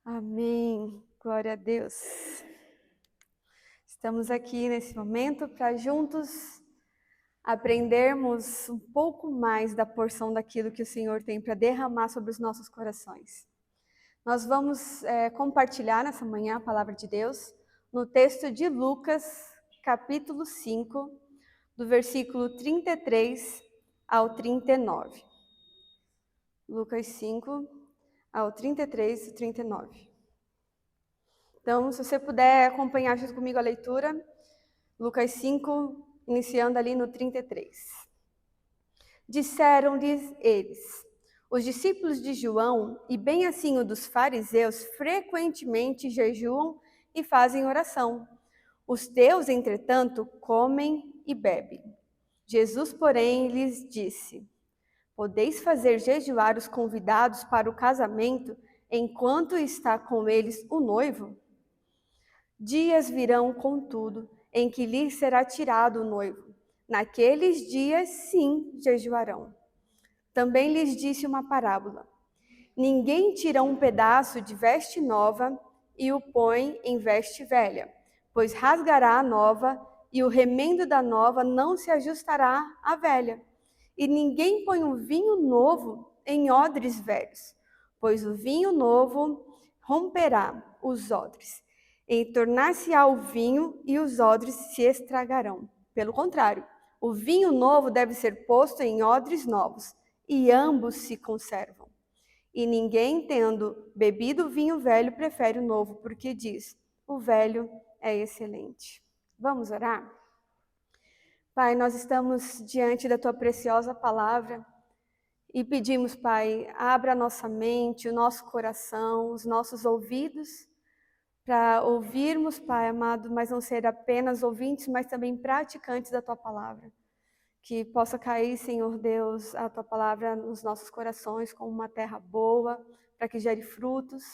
Amém. Glória a Deus. Estamos aqui nesse momento para juntos aprendermos um pouco mais da porção daquilo que o Senhor tem para derramar sobre os nossos corações. Nós vamos compartilhar nessa manhã a palavra de Deus no texto de Lucas, capítulo 5, do versículo 33 ao 39. Lucas 5, ao 33 e 39. Então, se você puder acompanhar junto comigo a leitura, Lucas 5, iniciando ali no 33. Disseram-lhes eles: os discípulos de João, e bem assim o dos fariseus, frequentemente jejuam e fazem oração. Os teus, entretanto, comem e bebem. Jesus, porém, lhes disse: podeis fazer jejuar os convidados para o casamento enquanto está com eles o noivo? Dias virão, contudo, em que lhes será tirado o noivo. Naqueles dias, sim, jejuarão. Também lhes disse uma parábola. Ninguém tira um pedaço de veste nova e o põe em veste velha, pois rasgará a nova e o remendo da nova não se ajustará à velha. E ninguém põe um vinho novo em odres velhos, pois o vinho novo romperá os odres, e tornar-se-á o vinho e os odres se estragarão. Pelo contrário, o vinho novo deve ser posto em odres novos, e ambos se conservam. E ninguém, tendo bebido o vinho velho, prefere o novo, porque diz: o velho é excelente. Vamos orar? Pai, nós estamos diante da tua preciosa palavra e pedimos, Pai, abra a nossa mente, o nosso coração, os nossos ouvidos, para ouvirmos, Pai amado, mas não ser apenas ouvintes, mas também praticantes da tua palavra. Que possa cair, Senhor Deus, a tua palavra nos nossos corações como uma terra boa, para que gere frutos.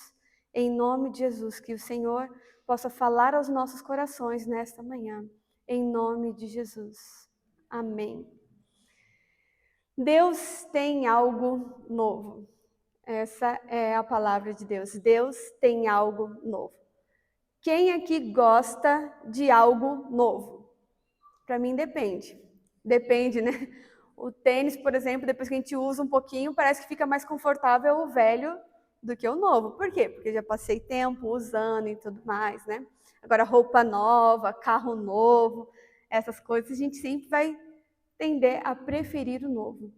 Em nome de Jesus, que o Senhor possa falar aos nossos corações nesta manhã. Em nome de Jesus. Amém. Deus tem algo novo. Essa é a palavra de Deus. Deus tem algo novo. Quem aqui gosta de algo novo? Para mim depende. Depende, né? O tênis, por exemplo, depois que a gente usa um pouquinho, parece que fica mais confortável o velho do que o novo. Por quê? Porque já passei tempo usando e tudo mais, né? Agora, roupa nova, carro novo, essas coisas a gente sempre vai tender a preferir o novo.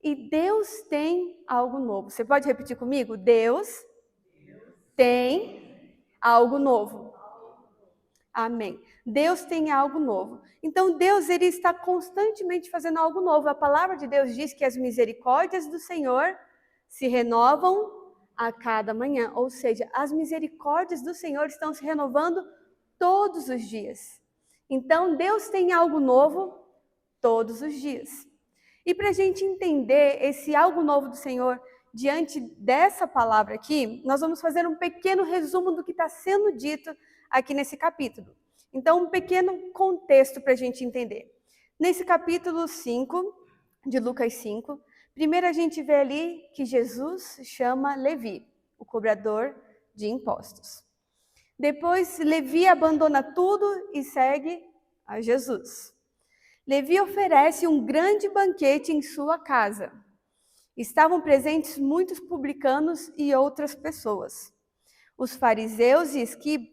E Deus tem algo novo. Você pode repetir comigo? Deus tem algo novo. Amém. Deus tem algo novo. Então Deus, ele está constantemente fazendo algo novo. A palavra de Deus diz que as misericórdias do Senhor se renovam a cada manhã. Ou seja, as misericórdias do Senhor estão se renovando todos os dias. Então Deus tem algo novo todos os dias. E para a gente entender esse algo novo do Senhor diante dessa palavra aqui, nós vamos fazer um pequeno resumo do que está sendo dito aqui nesse capítulo. Então, um pequeno contexto para a gente entender. Nesse capítulo 5, de Lucas 5, primeiro a gente vê ali que Jesus chama Levi, o cobrador de impostos. Depois, Levi abandona tudo e segue a Jesus. Levi oferece um grande banquete em sua casa. Estavam presentes muitos publicanos e outras pessoas. Os fariseus e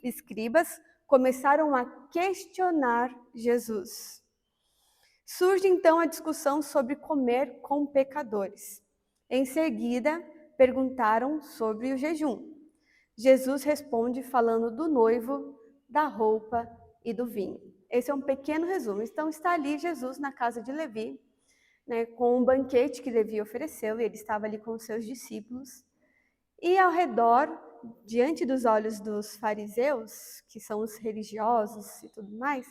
escribas começaram a questionar Jesus. Surge então a discussão sobre comer com pecadores. Em seguida, perguntaram sobre o jejum. Jesus responde falando do noivo, da roupa e do vinho. Esse é um pequeno resumo. Então está ali Jesus na casa de Levi, né, com um banquete que Levi ofereceu, e ele estava ali com os seus discípulos. E ao redor, diante dos olhos dos fariseus, que são os religiosos e tudo mais,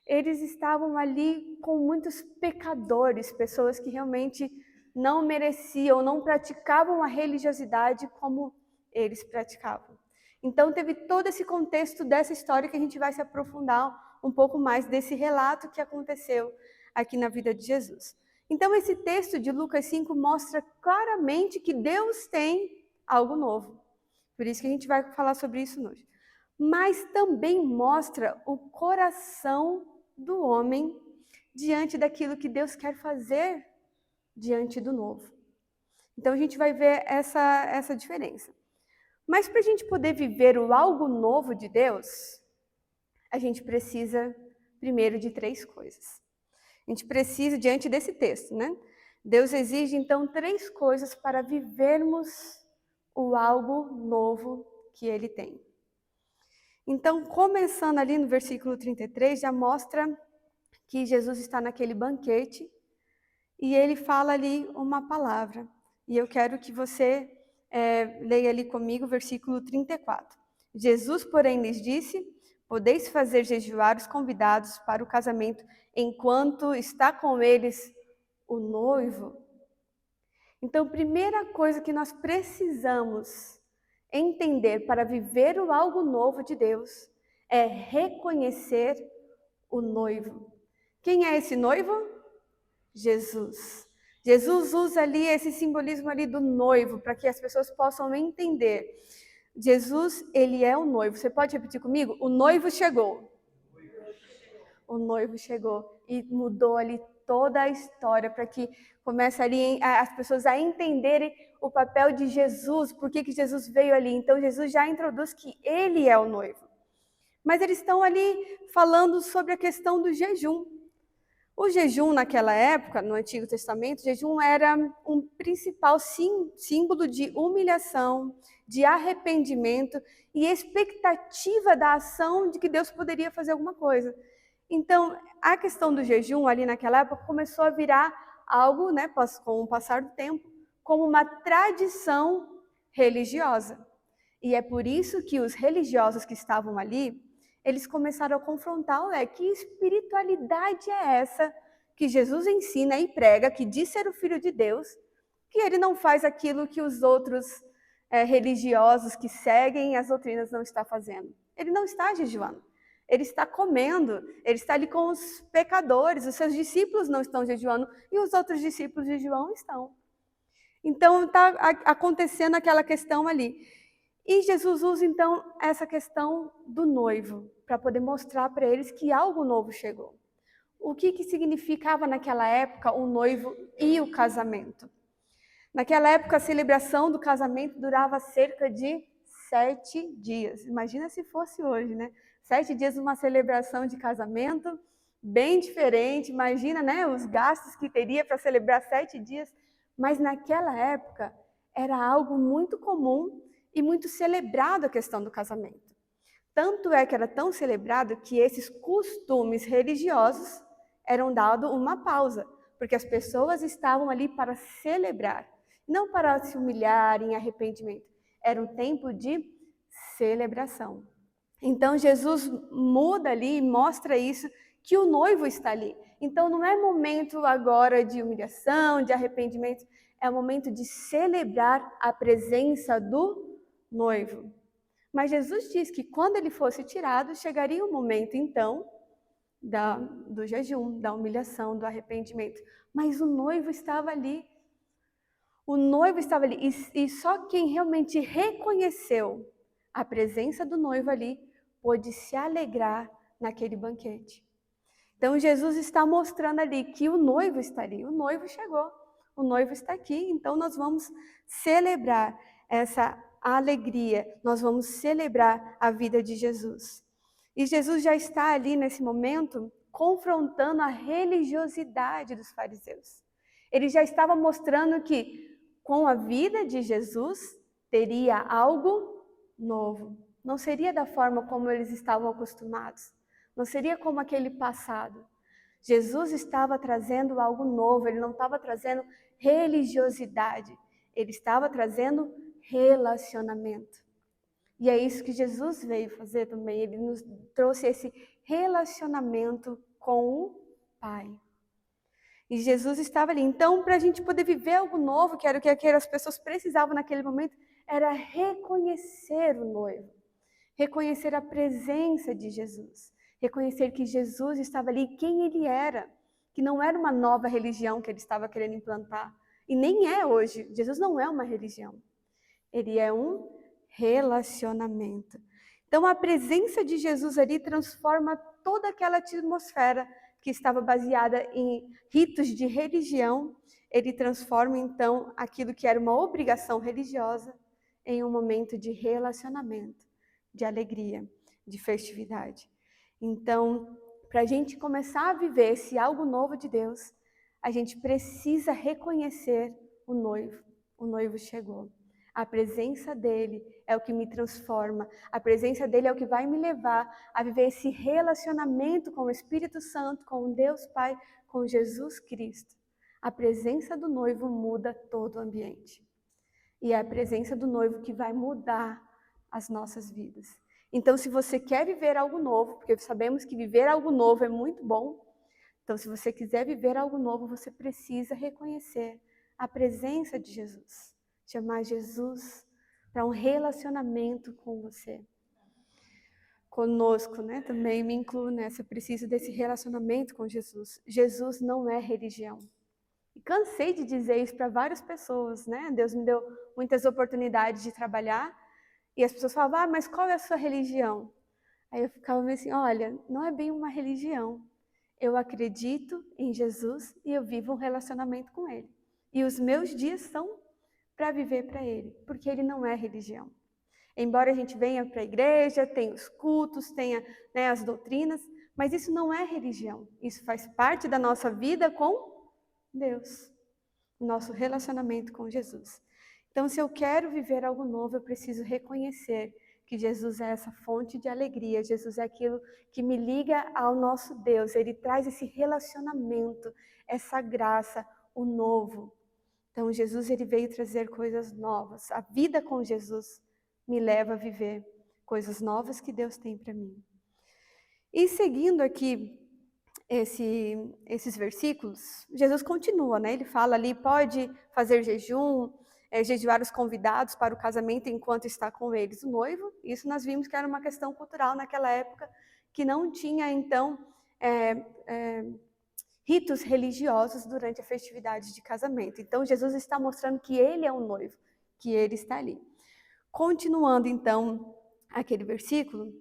eles estavam ali com muitos pecadores, pessoas que realmente não mereciam, não praticavam a religiosidade como eles praticavam. Então teve todo esse contexto dessa história que a gente vai se aprofundar um pouco mais desse relato que aconteceu aqui na vida de Jesus. Então esse texto de Lucas 5 mostra claramente que Deus tem algo novo. Por isso que a gente vai falar sobre isso hoje. Mas também mostra o coração do homem diante daquilo que Deus quer fazer diante do novo. Então a gente vai ver essa diferença. Mas para a gente poder viver o algo novo de Deus, a gente precisa primeiro de 3 coisas. A gente precisa, diante desse texto, né? Deus exige então 3 coisas para vivermos o algo novo que Ele tem. Então, começando ali no versículo 33, já mostra que Jesus está naquele banquete e Ele fala ali uma palavra. E eu quero que você leia ali comigo o versículo 34. Jesus, porém, lhes disse: podeis fazer jejuar os convidados para o casamento enquanto está com eles o noivo. Então, primeira coisa que nós precisamos entender para viver o algo novo de Deus é reconhecer o noivo. Quem é esse noivo? Jesus. Jesus usa ali esse simbolismo ali do noivo para que as pessoas possam entender. Jesus, ele é o noivo. Você pode repetir comigo? O noivo chegou. O noivo chegou e mudou ali toda a história para que comece ali as pessoas a entenderem o papel de Jesus, por que Jesus veio ali. Então Jesus já introduz que ele é o noivo. Mas eles estão ali falando sobre a questão do jejum. O jejum naquela época, no Antigo Testamento, o jejum era um principal símbolo de humilhação, de arrependimento e expectativa da ação de que Deus poderia fazer alguma coisa. Então, a questão do jejum ali naquela época começou a virar algo, né, com o passar do tempo, como uma tradição religiosa. E é por isso que os religiosos que estavam ali, eles começaram a confrontar, que espiritualidade é essa que Jesus ensina e prega, que diz ser o Filho de Deus, que ele não faz aquilo que os outros religiosos que seguem as doutrinas não estão fazendo. Ele não está jejuando. Ele está comendo, ele está ali com os pecadores, os seus discípulos não estão jejuando e os outros discípulos de João estão. Então está acontecendo aquela questão ali. E Jesus usa então essa questão do noivo para poder mostrar para eles que algo novo chegou. O que significava naquela época o noivo e o casamento? Naquela época a celebração do casamento durava cerca de 7 dias. Imagina se fosse hoje, né? 7 dias uma celebração de casamento, bem diferente. Imagina, né, os gastos que teria para celebrar 7 dias. Mas naquela época era algo muito comum e muito celebrado a questão do casamento. Tanto é que era tão celebrado que esses costumes religiosos eram dados uma pausa, porque as pessoas estavam ali para celebrar, não para se humilhar em arrependimento. Era um tempo de celebração. Então Jesus muda ali e mostra isso, que o noivo está ali. Então não é momento agora de humilhação, de arrependimento, é o momento de celebrar a presença do noivo. Mas Jesus diz que quando ele fosse tirado, chegaria o momento então do jejum, da humilhação, do arrependimento. Mas o noivo estava ali. O noivo estava ali e só quem realmente reconheceu a presença do noivo ali pôde se alegrar naquele banquete. Então Jesus está mostrando ali que o noivo está ali, o noivo chegou, o noivo está aqui, então nós vamos celebrar essa alegria, nós vamos celebrar a vida de Jesus. E Jesus já está ali nesse momento confrontando a religiosidade dos fariseus. Ele já estava mostrando que com a vida de Jesus teria algo novo. Não seria da forma como eles estavam acostumados. Não seria como aquele passado. Jesus estava trazendo algo novo, ele não estava trazendo religiosidade, ele estava trazendo relacionamento. E é isso que Jesus veio fazer também, ele nos trouxe esse relacionamento com o Pai. E Jesus estava ali. Então, para a gente poder viver algo novo, que era o que aquelas pessoas precisavam naquele momento, era reconhecer o noivo, reconhecer a presença de Jesus, reconhecer que Jesus estava ali, quem ele era, que não era uma nova religião que ele estava querendo implantar, e nem é hoje. Jesus não é uma religião, ele é um relacionamento. Então, a presença de Jesus ali transforma toda aquela atmosfera que estava baseada em ritos de religião. Ele transforma, então, aquilo que era uma obrigação religiosa em um momento de relacionamento, de alegria, de festividade. Então, para a gente começar a viver esse algo novo de Deus, a gente precisa reconhecer o noivo. O noivo chegou. A presença dele é o que me transforma. A presença dele é o que vai me levar a viver esse relacionamento com o Espírito Santo, com Deus Pai, com Jesus Cristo. A presença do noivo muda todo o ambiente. E é a presença do noivo que vai mudar as nossas vidas. Então, se você quer viver algo novo, porque sabemos que viver algo novo é muito bom, então, se você quiser viver algo novo, você precisa reconhecer a presença de Jesus. Chamar Jesus para um relacionamento com você. Conosco, né? Também me incluo nessa. Eu preciso desse relacionamento com Jesus. Jesus não é religião. E cansei de dizer isso para várias pessoas, né? Deus me deu muitas oportunidades de trabalhar e as pessoas falavam, mas qual é a sua religião? Aí eu ficava meio assim, olha, não é bem uma religião. Eu acredito em Jesus e eu vivo um relacionamento com Ele. E os meus dias são para viver para Ele, porque Ele não é religião. Embora a gente venha para a igreja, tenha os cultos, tenha, né, as doutrinas, mas isso não é religião. Isso faz parte da nossa vida com Deus, o nosso relacionamento com Jesus. Então, se eu quero viver algo novo, eu preciso reconhecer que Jesus é essa fonte de alegria, Jesus é aquilo que me liga ao nosso Deus, Ele traz esse relacionamento, essa graça, o novo. Então, Jesus ele veio trazer coisas novas. A vida com Jesus me leva a viver coisas novas que Deus tem para mim. E seguindo aqui esses versículos, Jesus continua, né? Ele fala ali, pode fazer jejum, jejuar os convidados para o casamento enquanto está com eles o noivo. Isso nós vimos que era uma questão cultural naquela época, que não tinha, então, ritos religiosos durante a festividade de casamento. Então, Jesus está mostrando que ele é um noivo, que ele está ali. Continuando, então, aquele versículo,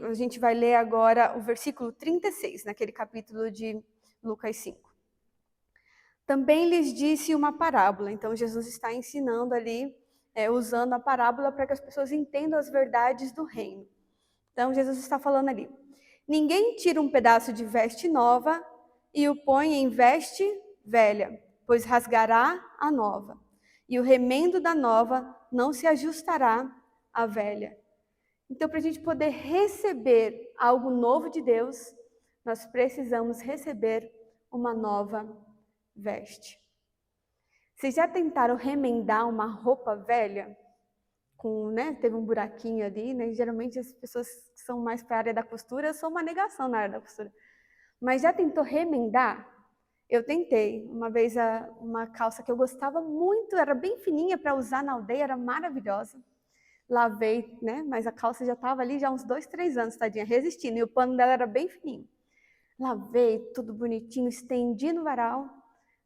a gente vai ler agora o versículo 36, naquele capítulo de Lucas 5. Também lhes disse uma parábola. Então, Jesus está ensinando ali, usando a parábola para que as pessoas entendam as verdades do reino. Então, Jesus está falando ali. Ninguém tira um pedaço de veste nova e o põe em veste velha, pois rasgará a nova. E o remendo da nova não se ajustará à velha. Então, para a gente poder receber algo novo de Deus, nós precisamos receber uma nova veste. Vocês já tentaram remendar uma roupa velha? Teve um buraquinho ali, né? Geralmente as pessoas que são mais para a área da costura são uma negação na área da costura. Mas já tentou remendar? Eu tentei. Uma vez uma calça que eu gostava muito, era bem fininha para usar na aldeia, era maravilhosa. Lavei, né? Mas a calça já estava ali já uns 2, 3 anos, tadinha, resistindo. E o pano dela era bem fininho. Lavei, tudo bonitinho, estendi no varal.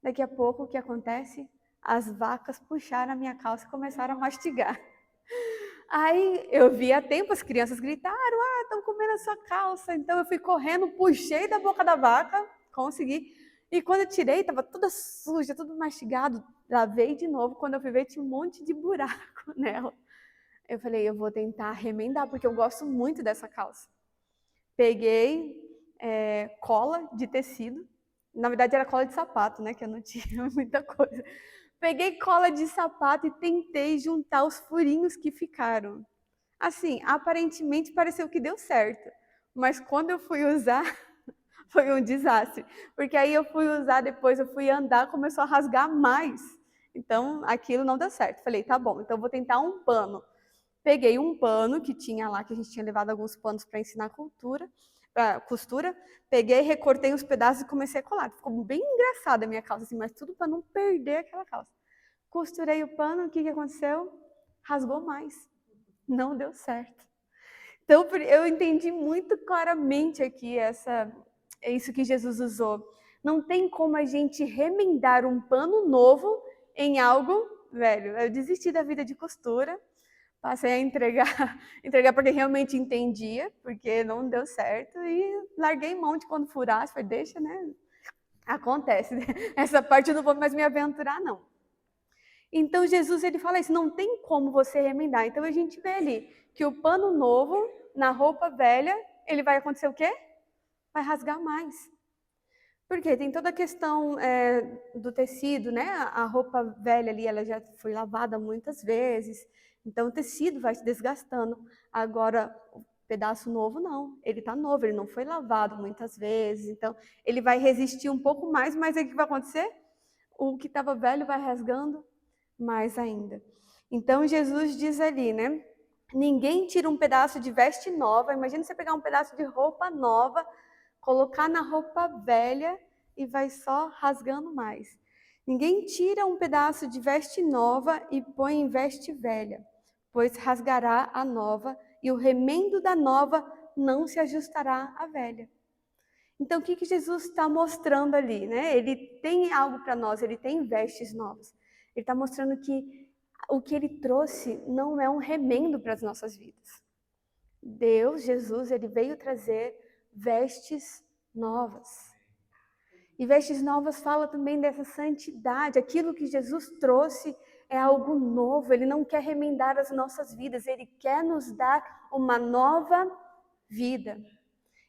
Daqui a pouco, o que acontece? As vacas puxaram a minha calça e começaram a mastigar. Aí eu vi a tempo, as crianças gritaram, estão comendo a sua calça. Então eu fui correndo, puxei da boca da vaca, consegui. E quando eu tirei, estava toda suja, tudo mastigado. Lavei de novo, quando eu fui ver, tinha um monte de buraco nela. Eu falei, eu vou tentar remendar, porque eu gosto muito dessa calça. Peguei cola de tecido. Na verdade, era cola de sapato, né? Que eu não tinha muita coisa. Peguei cola de sapato e tentei juntar os furinhos que ficaram. Assim, aparentemente pareceu que deu certo. Mas quando eu fui usar, foi um desastre. Porque aí eu fui usar, depois eu fui andar, começou a rasgar mais. Então, aquilo não deu certo. Falei, tá bom, então eu vou tentar um pano. Peguei um pano que tinha lá, que a gente tinha levado alguns panos para ensinar costura. Peguei, recortei uns pedaços e comecei a colar. Ficou bem engraçada a minha calça, assim, mas tudo para não perder aquela calça. Costurei o pano, o que aconteceu? Rasgou mais. Não deu certo. Então, eu entendi muito claramente aqui isso que Jesus usou. Não tem como a gente remendar um pano novo em algo velho. Eu desisti da vida de costura, Passei a entregar porque realmente entendia, porque não deu certo, e larguei mão de quando furasse, falei, deixa, né? Acontece, essa parte eu não vou mais me aventurar, não. Então Jesus, ele fala isso, não tem como você remendar. Então a gente vê ali que o pano novo na roupa velha, ele vai acontecer o quê? Vai rasgar mais. Porque tem toda a questão do tecido, né? A roupa velha ali, ela já foi lavada muitas vezes, então o tecido vai se desgastando. Agora, o pedaço novo não, ele está novo, ele não foi lavado muitas vezes, então ele vai resistir um pouco mais, mas aí o que vai acontecer? O que estava velho vai rasgando mais ainda. Então Jesus diz ali, né? Ninguém tira um pedaço de veste nova, imagina você pegar um pedaço de roupa nova, colocar na roupa velha e vai só rasgando mais. Ninguém tira um pedaço de veste nova e põe em veste velha, pois rasgará a nova e o remendo da nova não se ajustará à velha. Então, o que Jesus está mostrando ali, né? Ele tem algo para nós, ele tem vestes novas. Ele está mostrando que o que ele trouxe não é um remendo para as nossas vidas. Deus, Jesus, ele veio trazer vestes novas. E vestes novas fala também dessa santidade. Aquilo que Jesus trouxe é algo novo. Ele não quer remendar as nossas vidas, ele quer nos dar uma nova vida.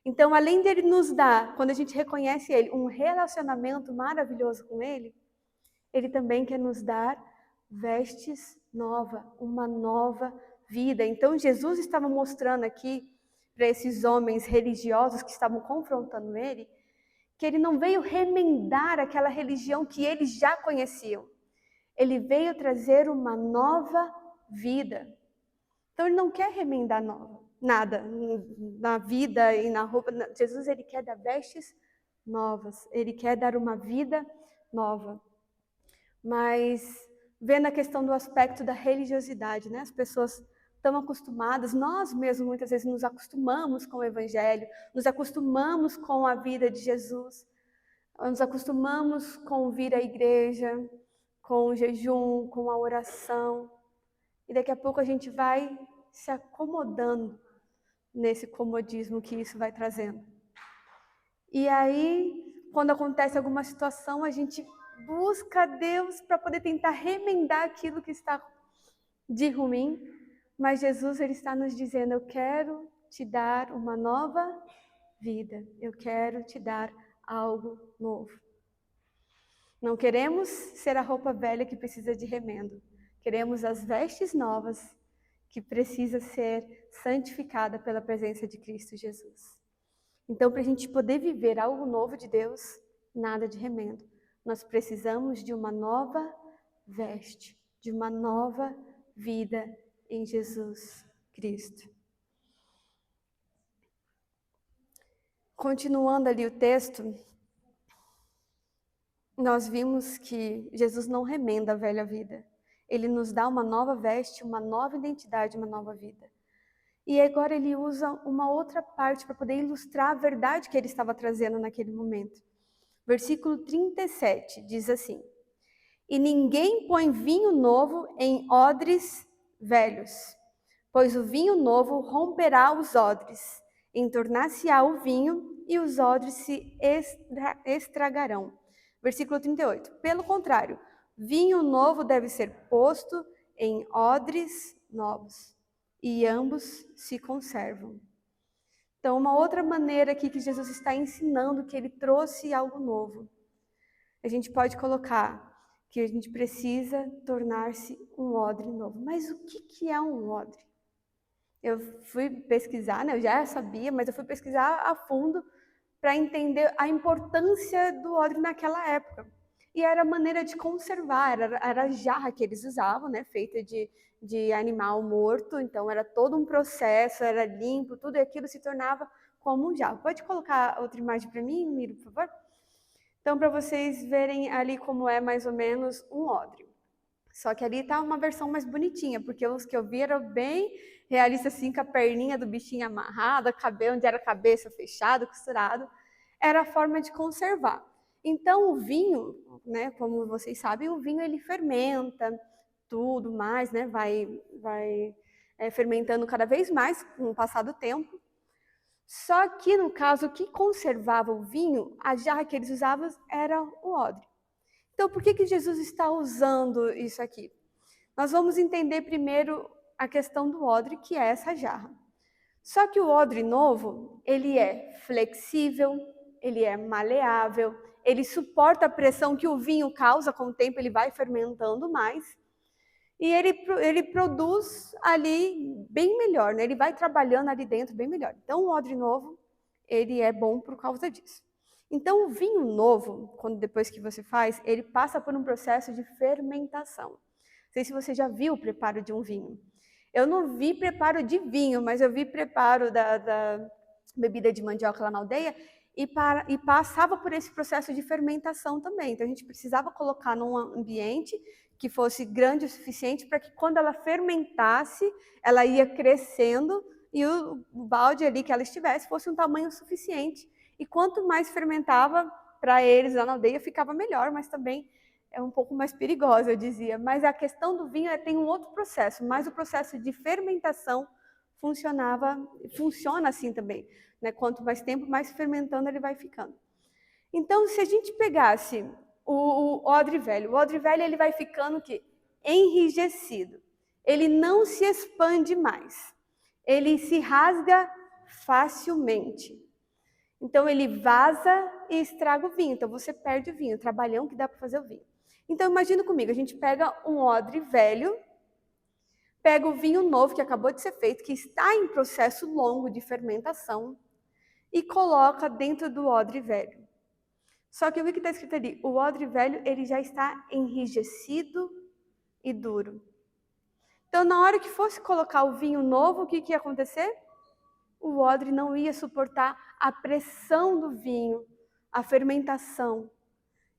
Então, além dele nos dar, quando a gente reconhece ele, um relacionamento maravilhoso com ele também quer nos dar vestes novas, uma nova vida. Então, Jesus estava mostrando aqui para esses homens religiosos que estavam confrontando ele, que ele não veio remendar aquela religião que eles já conheciam. Ele veio trazer uma nova vida. Então, ele não quer remendar nada na vida e na roupa. Jesus, ele quer dar vestes novas. Ele quer dar uma vida nova. Mas vendo a questão do aspecto da religiosidade, né? As pessoas estão acostumadas, nós mesmos muitas vezes nos acostumamos com o Evangelho, nos acostumamos com a vida de Jesus, nos acostumamos com vir à igreja, com o jejum, com a oração, e daqui a pouco a gente vai se acomodando nesse comodismo que isso vai trazendo. E aí, quando acontece alguma situação, a gente busca Deus para poder tentar remendar aquilo que está de ruim, mas Jesus, ele está nos dizendo, eu quero te dar uma nova vida, eu quero te dar algo novo. Não queremos ser a roupa velha que precisa de remendo, queremos as vestes novas que precisa ser santificada pela presença de Cristo Jesus. Então, para a gente poder viver algo novo de Deus, nada de remendo. Nós precisamos de uma nova veste, de uma nova vida em Jesus Cristo. Continuando ali o texto, nós vimos que Jesus não remenda a velha vida. Ele nos dá uma nova veste, uma nova identidade, uma nova vida. E agora ele usa uma outra parte para poder ilustrar a verdade que ele estava trazendo naquele momento. Versículo 37 diz assim: E ninguém põe vinho novo em odres velhos, pois o vinho novo romperá os odres, entornar-se-á o vinho e os odres se estragarão. Versículo 38. Pelo contrário, vinho novo deve ser posto em odres novos, e ambos se conservam. Então, uma outra maneira aqui que Jesus está ensinando que ele trouxe algo novo. A gente pode colocar que a gente precisa tornar-se um odre novo. Mas o que é um odre? Eu fui pesquisar, né? Eu já sabia, mas eu fui pesquisar a fundo para entender a importância do odre naquela época. E era a maneira de conservar, era a jarra que eles usavam, né? Feita de animal morto, então era todo um processo, era limpo, tudo aquilo se tornava como um jarro. Pode colocar outra imagem para mim, Miro, por favor? Então, para vocês verem ali como é mais ou menos um odre. Só que ali tá uma versão mais bonitinha, porque os que eu vi eram bem realistas, assim, com a perninha do bichinho amarrada, cabelo onde era a cabeça fechada, costurado. Era a forma de conservar. Então, o vinho, né, como vocês sabem, o vinho ele fermenta, tudo mais, né, vai fermentando cada vez mais com o passar do tempo. Só que, no caso, o que conservava o vinho, a jarra que eles usavam era o odre. Então, por que Jesus está usando isso aqui? Nós vamos entender primeiro a questão do odre, que é essa jarra. Só que o odre novo, ele é flexível, ele é maleável, ele suporta a pressão que o vinho causa, com o tempo ele vai fermentando mais, e ele produz ali bem melhor, né? Ele vai trabalhando ali dentro bem melhor. Então, o odre novo, ele é bom por causa disso. Então, o vinho novo, depois que você faz, ele passa por um processo de fermentação. Não sei se você já viu o preparo de um vinho. Eu não vi preparo de vinho, mas eu vi preparo da bebida de mandioca lá na aldeia e passava por esse processo de fermentação também. Então, a gente precisava colocar num ambiente que fosse grande o suficiente para que quando ela fermentasse, ela ia crescendo e o balde ali que ela estivesse fosse um tamanho suficiente. E quanto mais fermentava, para eles lá na aldeia ficava melhor, mas também é um pouco mais perigosa, eu dizia. Mas a questão do vinho tem um outro processo, mas o processo de fermentação funciona assim também. Né? Quanto mais tempo, mais fermentando ele vai ficando. Então, se a gente pegasse o odre velho ele vai ficando enrijecido. Ele não se expande mais. Ele se rasga facilmente. Então, ele vaza e estraga o vinho. Então, você perde o vinho, o trabalhão que dá para fazer o vinho. Então, imagina comigo, a gente pega um odre velho, pega o vinho novo que acabou de ser feito, que está em processo longo de fermentação, e coloca dentro do odre velho. Só que o que está escrito ali? O odre velho, ele já está enrijecido e duro. Então, na hora que fosse colocar o vinho novo, o que ia acontecer? O odre não ia suportar a pressão do vinho, a fermentação.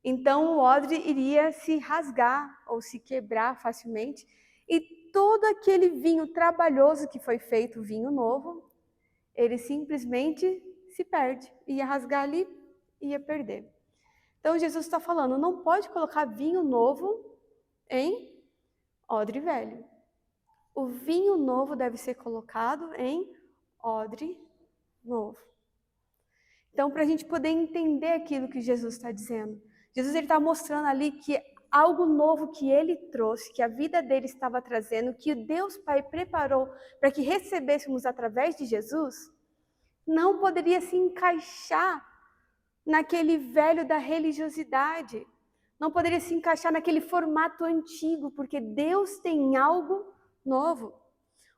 Então, o odre iria se rasgar ou se quebrar facilmente. E todo aquele vinho trabalhoso que foi feito, o vinho novo, ele simplesmente se perde. Ia rasgar ali, ia perder. Então, Jesus está falando, não pode colocar vinho novo em odre velho. O vinho novo deve ser colocado em odre novo. Então, para a gente poder entender aquilo que Jesus está dizendo, Jesus está mostrando ali que algo novo que ele trouxe, que a vida dele estava trazendo, que o Deus Pai preparou para que recebêssemos através de Jesus, não poderia se encaixar naquele velho da religiosidade. Não poderia se encaixar naquele formato antigo, porque Deus tem algo novo.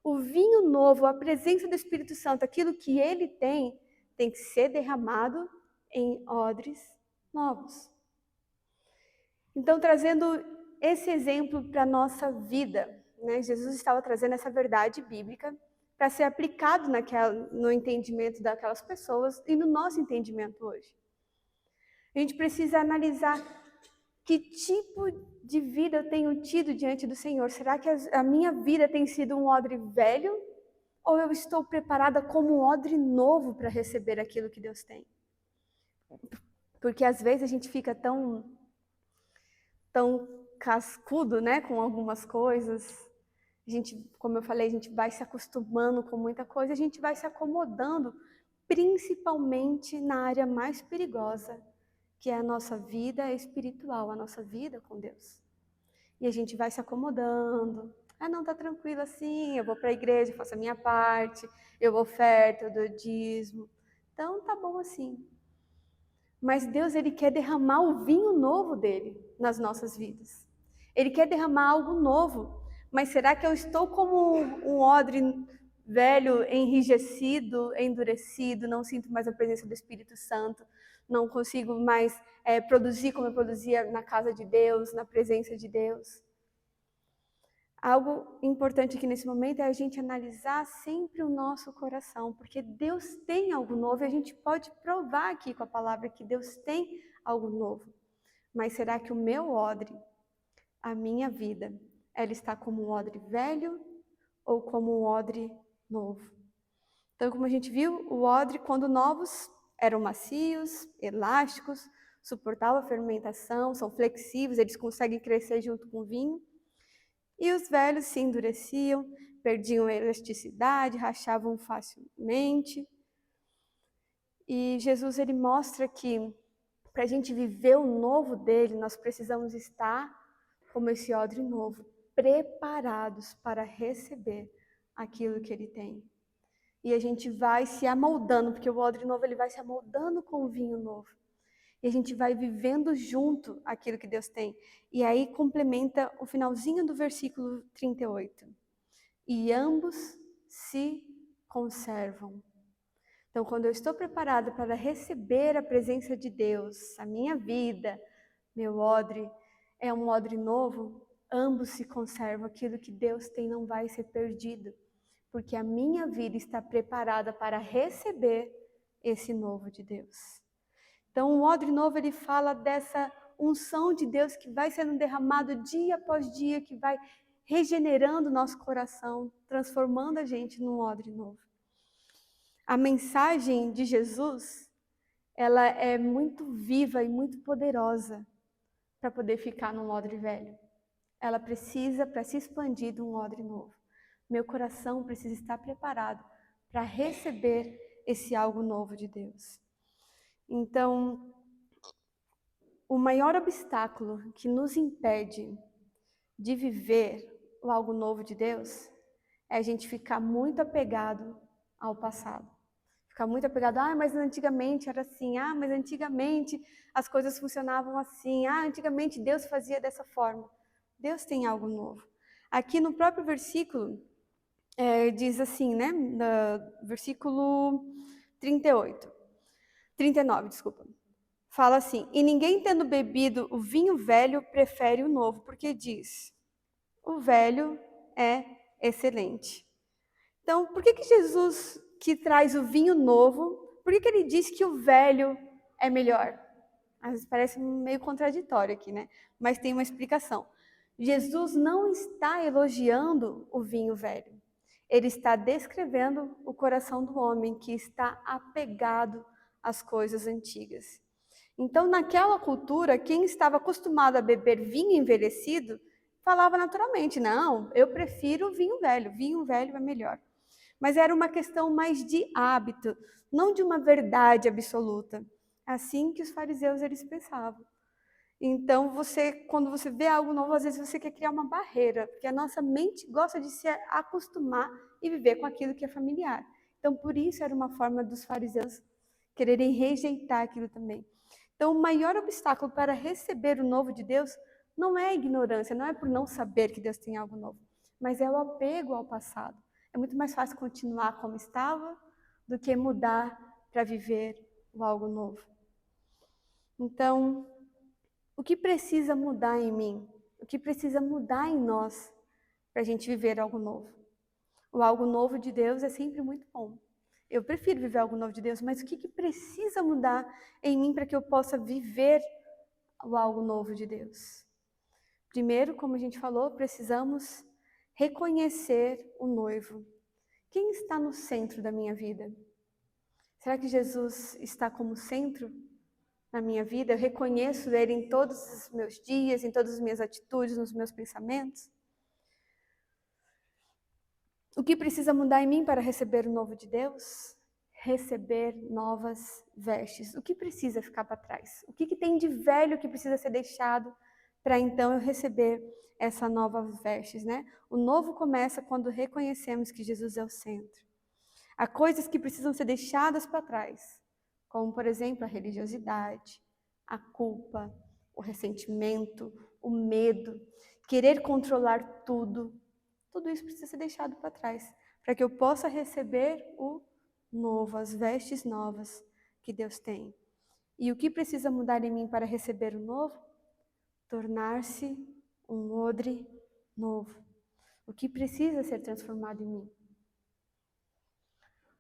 O vinho novo, a presença do Espírito Santo, aquilo que ele tem que ser derramado em odres novos. Então, trazendo esse exemplo para a nossa vida, né? Jesus estava trazendo essa verdade bíblica para ser aplicado no entendimento daquelas pessoas e no nosso entendimento hoje. A gente precisa analisar que tipo de vida eu tenho tido diante do Senhor. Será que a minha vida tem sido um odre velho? Ou eu estou preparada como um odre novo para receber aquilo que Deus tem? Porque às vezes a gente fica tão cascudo, né, com algumas coisas. A gente, como eu falei, a gente vai se acostumando com muita coisa, a gente vai se acomodando, principalmente na área mais perigosa, que é a nossa vida espiritual, a nossa vida com Deus. E a gente vai se acomodando. Ah, não, tá tranquilo assim, eu vou para a igreja, faço a minha parte, eu oferto, eu dou dízimo. Então, tá bom assim. Mas Deus, ele quer derramar o vinho novo dele nas nossas vidas. Ele quer derramar algo novo. Mas será que eu estou como um odre velho, enrijecido, endurecido, não sinto mais a presença do Espírito Santo, não consigo mais produzir como eu produzia na casa de Deus, na presença de Deus? Algo importante aqui nesse momento é a gente analisar sempre o nosso coração, porque Deus tem algo novo e a gente pode provar aqui com a palavra que Deus tem algo novo. Mas será que o meu odre, a minha vida, ela está como um odre velho ou como um odre novo? Então, como a gente viu, o odre, quando novos, eram macios, elásticos, suportavam a fermentação, são flexíveis, eles conseguem crescer junto com o vinho. E os velhos se endureciam, perdiam a elasticidade, rachavam facilmente. E Jesus, ele mostra que para a gente viver o novo dele, nós precisamos estar como esse odre novo, preparados para receber aquilo que ele tem. E a gente vai se amoldando, porque o odre novo ele vai se amoldando com o vinho novo. E a gente vai vivendo junto aquilo que Deus tem. E aí complementa o finalzinho do versículo 38. E ambos se conservam. Então, quando eu estou preparada para receber a presença de Deus, a minha vida, meu odre, é um odre novo, ambos se conservam. Aquilo que Deus tem não vai ser perdido, porque a minha vida está preparada para receber esse novo de Deus. Então, o odre novo, ele fala dessa unção de Deus que vai sendo derramado dia após dia, que vai regenerando o nosso coração, transformando a gente num odre novo. A mensagem de Jesus, ela é muito viva e muito poderosa para poder ficar num odre velho. Ela precisa, para se expandir, de um odre novo. Meu coração precisa estar preparado para receber esse algo novo de Deus. Então, o maior obstáculo que nos impede de viver o algo novo de Deus é a gente ficar muito apegado ao passado. Ficar muito apegado, mas antigamente era assim, mas antigamente as coisas funcionavam assim, antigamente Deus fazia dessa forma. Deus tem algo novo. Aqui no próprio versículo, diz assim, né, no versículo 39, desculpa. Fala assim, e ninguém tendo bebido o vinho velho prefere o novo, porque diz, o velho é excelente. Então, por que Jesus, que traz o vinho novo, por que ele diz que o velho é melhor? Às vezes parece meio contraditório aqui, né? Mas tem uma explicação. Jesus não está elogiando o vinho velho. Ele está descrevendo o coração do homem que está apegado às coisas antigas. Então, naquela cultura, quem estava acostumado a beber vinho envelhecido, falava naturalmente, não, eu prefiro vinho velho é melhor. Mas era uma questão mais de hábito, não de uma verdade absoluta. Assim que os fariseus eles pensavam. Então, quando você vê algo novo, às vezes você quer criar uma barreira, porque a nossa mente gosta de se acostumar e viver com aquilo que é familiar. Então, por isso era uma forma dos fariseus quererem rejeitar aquilo também. Então, o maior obstáculo para receber o novo de Deus não é a ignorância, não é por não saber que Deus tem algo novo, mas é o apego ao passado. É muito mais fácil continuar como estava do que mudar para viver o algo novo. Então, o que precisa mudar em mim? O que precisa mudar em nós para a gente viver algo novo? O algo novo de Deus é sempre muito bom. Eu prefiro viver algo novo de Deus, mas o que precisa mudar em mim para que eu possa viver o algo novo de Deus? Primeiro, como a gente falou, precisamos reconhecer o noivo. Quem está no centro da minha vida? Será que Jesus está como centro na minha vida? Eu reconheço Ele em todos os meus dias, em todas as minhas atitudes, nos meus pensamentos? O que precisa mudar em mim para receber o novo de Deus? Receber novas vestes. O que precisa ficar para trás? O que tem de velho que precisa ser deixado para então eu receber essa nova vestes, né? O novo começa quando reconhecemos que Jesus é o centro. Há coisas que precisam ser deixadas para trás, como, por exemplo, a religiosidade, a culpa, o ressentimento, o medo, querer controlar tudo. Tudo isso precisa ser deixado para trás, para que eu possa receber o novo, as vestes novas que Deus tem. E o que precisa mudar em mim para receber o novo? Tornar-se um odre novo. O que precisa ser transformado em mim?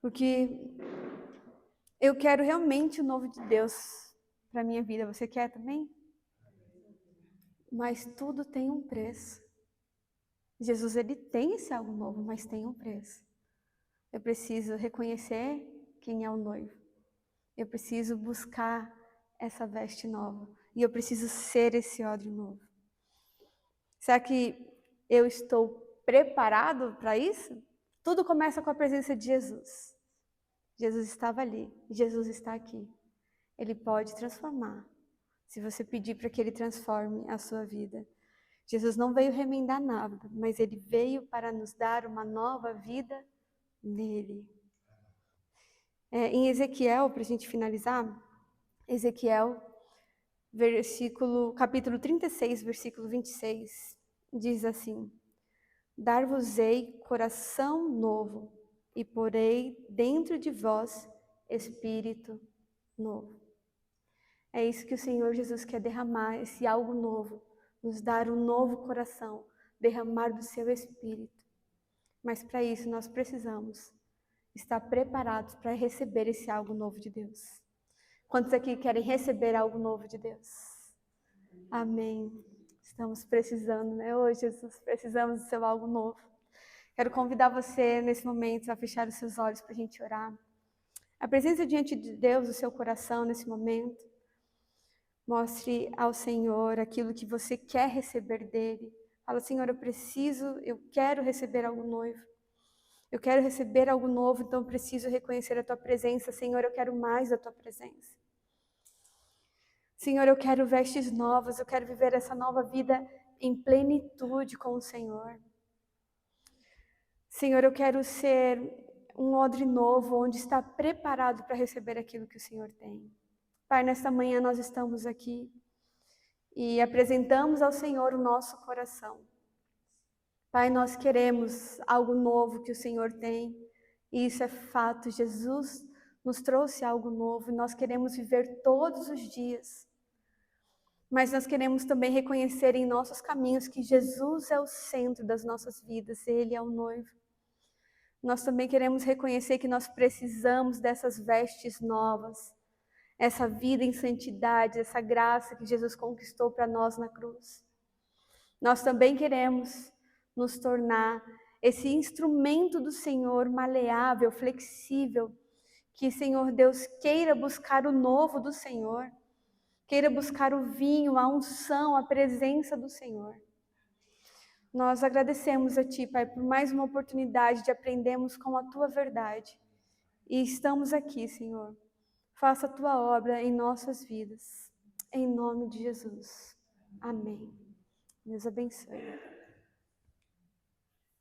Porque eu quero realmente o novo de Deus para a minha vida. Você quer também? Mas tudo tem um preço. Jesus, ele tem esse algo novo, mas tem um preço. Eu preciso reconhecer quem é o noivo. Eu preciso buscar essa veste nova. E eu preciso ser esse odre novo. Será que eu estou preparado para isso? Tudo começa com a presença de Jesus. Jesus estava ali, Jesus está aqui. Ele pode transformar, se você pedir para que Ele transforme a sua vida. Jesus não veio remendar nada, mas Ele veio para nos dar uma nova vida nele. Em Ezequiel, para a gente finalizar, Ezequiel, capítulo 36, versículo 26, diz assim: Dar-vos-ei coração novo, e porei dentro de vós espírito novo. É isso que o Senhor Jesus quer derramar, esse algo novo, nos dar um novo coração, derramar do seu espírito. Mas para isso nós precisamos estar preparados para receber esse algo novo de Deus. Quantos aqui querem receber algo novo de Deus? Amém. Estamos precisando, né? Ô Jesus, precisamos do seu algo novo. Quero convidar você nesse momento a fechar os seus olhos para a gente orar. A presença diante de Deus, o seu coração nesse momento. Mostre ao Senhor aquilo que você quer receber dele. Fala, Senhor, eu quero receber algo novo. Eu quero receber algo novo, então eu preciso reconhecer a tua presença. Senhor, eu quero mais da tua presença. Senhor, eu quero vestes novas, eu quero viver essa nova vida em plenitude com o Senhor. Senhor, eu quero ser um odre novo, onde está preparado para receber aquilo que o Senhor tem. Pai, nesta manhã nós estamos aqui e apresentamos ao Senhor o nosso coração. Pai, nós queremos algo novo que o Senhor tem, e isso é fato. Jesus nos trouxe algo novo e nós queremos viver todos os dias. Mas nós queremos também reconhecer em nossos caminhos que Jesus é o centro das nossas vidas, Ele é o noivo. Nós também queremos reconhecer que nós precisamos dessas vestes novas, essa vida em santidade, essa graça que Jesus conquistou para nós na cruz. Nós também queremos nos tornar esse instrumento do Senhor, maleável, flexível, que, Senhor Deus, queira buscar o novo do Senhor, queira buscar o vinho, a unção, a presença do Senhor. Nós agradecemos a Ti, Pai, por mais uma oportunidade de aprendermos com a Tua verdade. E estamos aqui, Senhor. Faça a Tua obra em nossas vidas. Em nome de Jesus. Amém. Deus abençoe.